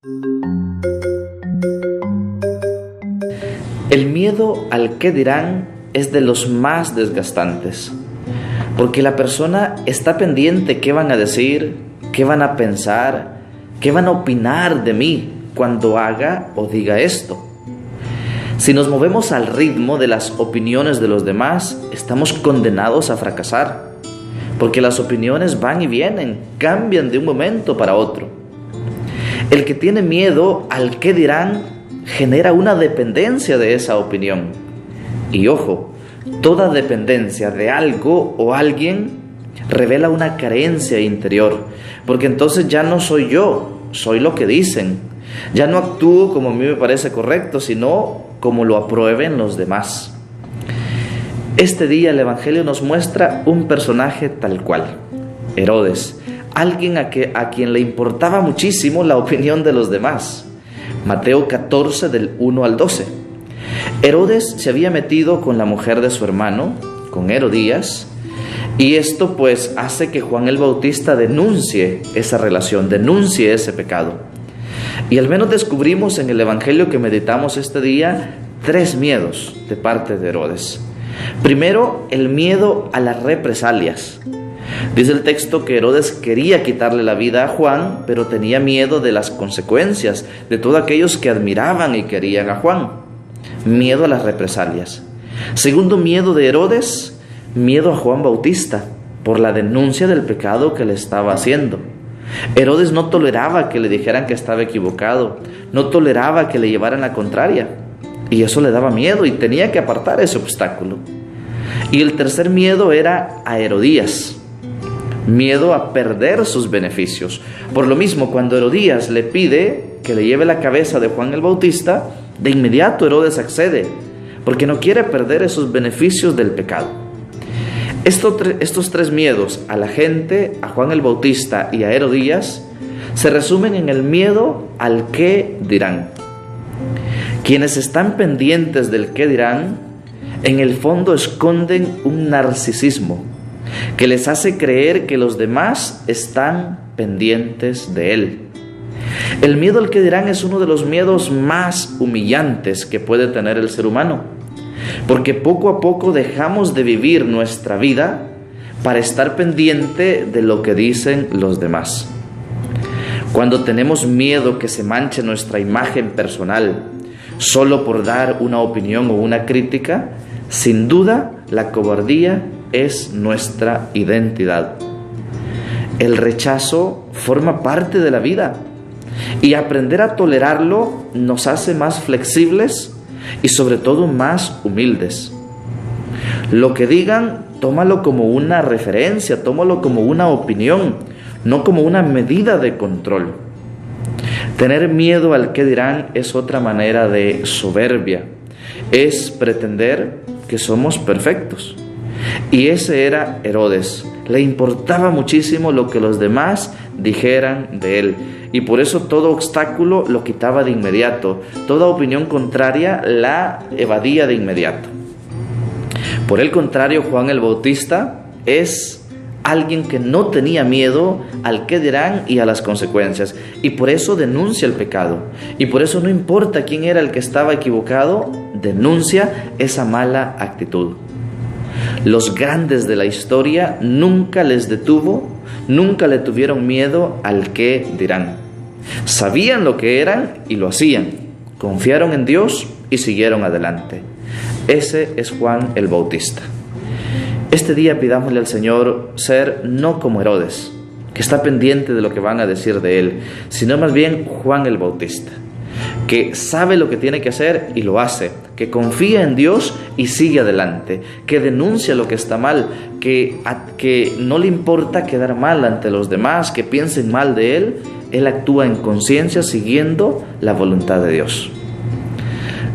El miedo al qué dirán es de los más desgastantes, porque la persona está pendiente qué van a decir, qué van a pensar, qué van a opinar de mí cuando haga o diga esto. Si nos movemos al ritmo de las opiniones de los demás, estamos condenados a fracasar, porque las opiniones van y vienen, cambian de un momento para otro. El que tiene miedo al qué dirán genera una dependencia de esa opinión. Y ojo, toda dependencia de algo o alguien revela una carencia interior, porque entonces ya no soy yo, soy lo que dicen. Ya no actúo como a mí me parece correcto, sino como lo aprueben los demás. Este día el Evangelio nos muestra un personaje tal cual, Herodes, alguien a quien le importaba muchísimo la opinión de los demás. Mateo 14 del 1 al 12. Herodes se había metido con la mujer de su hermano, con Herodías, y esto pues hace que Juan el Bautista denuncie esa relación, denuncie ese pecado. Y al menos descubrimos en el Evangelio que meditamos este día 3 miedos de parte de Herodes. Primero, el miedo a las represalias. Dice el texto que Herodes quería quitarle la vida a Juan, pero tenía miedo de las consecuencias, de todos aquellos que admiraban y querían a Juan. Miedo a las represalias. Segundo miedo de Herodes, miedo a Juan Bautista, por la denuncia del pecado que le estaba haciendo. Herodes no toleraba que le dijeran que estaba equivocado, no toleraba que le llevaran la contraria, y eso le daba miedo y tenía que apartar ese obstáculo. Y el tercer miedo era a Herodías, miedo a perder sus beneficios. Por lo mismo, cuando Herodías le pide que le lleve la cabeza de Juan el Bautista, de inmediato Herodes accede, porque no quiere perder esos beneficios del pecado. Estos 3 miedos, a la gente, a Juan el Bautista y a Herodías, se resumen en el miedo al qué dirán. Quienes están pendientes del qué dirán, en el fondo esconden un narcisismo que les hace creer que los demás están pendientes de él. El miedo al qué dirán es uno de los miedos más humillantes que puede tener el ser humano, porque poco a poco dejamos de vivir nuestra vida para estar pendiente de lo que dicen los demás. Cuando tenemos miedo que se manche nuestra imagen personal solo por dar una opinión o una crítica, sin duda la cobardía es nuestra identidad. El rechazo forma parte de la vida y aprender a tolerarlo nos hace más flexibles y sobre todo más humildes. Lo que digan, tómalo como una referencia, tómalo como una opinión, no como una medida de control. Tener miedo al qué dirán es otra manera de soberbia, es pretender que somos perfectos. Y ese era Herodes. Le importaba muchísimo lo que los demás dijeran de él, y por eso todo obstáculo lo quitaba de inmediato, toda opinión contraria la evadía de inmediato. Por el contrario, Juan el Bautista es alguien que no tenía miedo al qué dirán y a las consecuencias, y por eso denuncia el pecado, y por eso no importa quién era el que estaba equivocado, denuncia esa mala actitud. Los grandes de la historia nunca les detuvo, nunca le tuvieron miedo al qué dirán. Sabían lo que eran y lo hacían, confiaron en Dios y siguieron adelante. Ese es Juan el Bautista. Este día pidámosle al Señor ser no como Herodes, que está pendiente de lo que van a decir de él, sino más bien Juan el Bautista, que sabe lo que tiene que hacer y lo hace, que confía en Dios y sigue adelante, que denuncia lo que está mal, que no le importa quedar mal ante los demás, que piensen mal de él actúa en conciencia siguiendo la voluntad de Dios.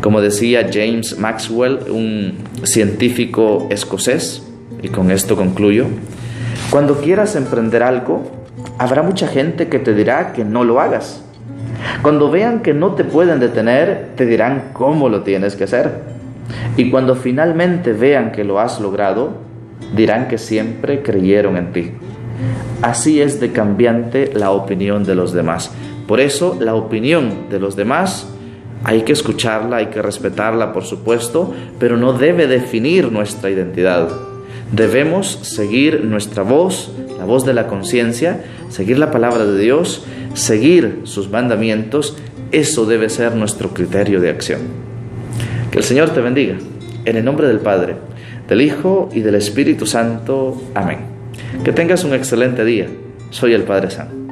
Como decía James Maxwell, un científico escocés, y con esto concluyo, cuando quieras emprender algo, habrá mucha gente que te dirá que no lo hagas. Cuando vean que no te pueden detener, te dirán cómo lo tienes que hacer. Y cuando finalmente vean que lo has logrado, dirán que siempre creyeron en ti. Así es de cambiante la opinión de los demás. Por eso la opinión de los demás hay que escucharla, hay que respetarla, por supuesto, pero no debe definir nuestra identidad. Debemos seguir nuestra voz, la voz de la conciencia, seguir la palabra de Dios, seguir sus mandamientos. Eso debe ser nuestro criterio de acción. Que el Señor te bendiga. En el nombre del Padre, del Hijo y del Espíritu Santo. Amén. Que tengas un excelente día. Soy el Padre San.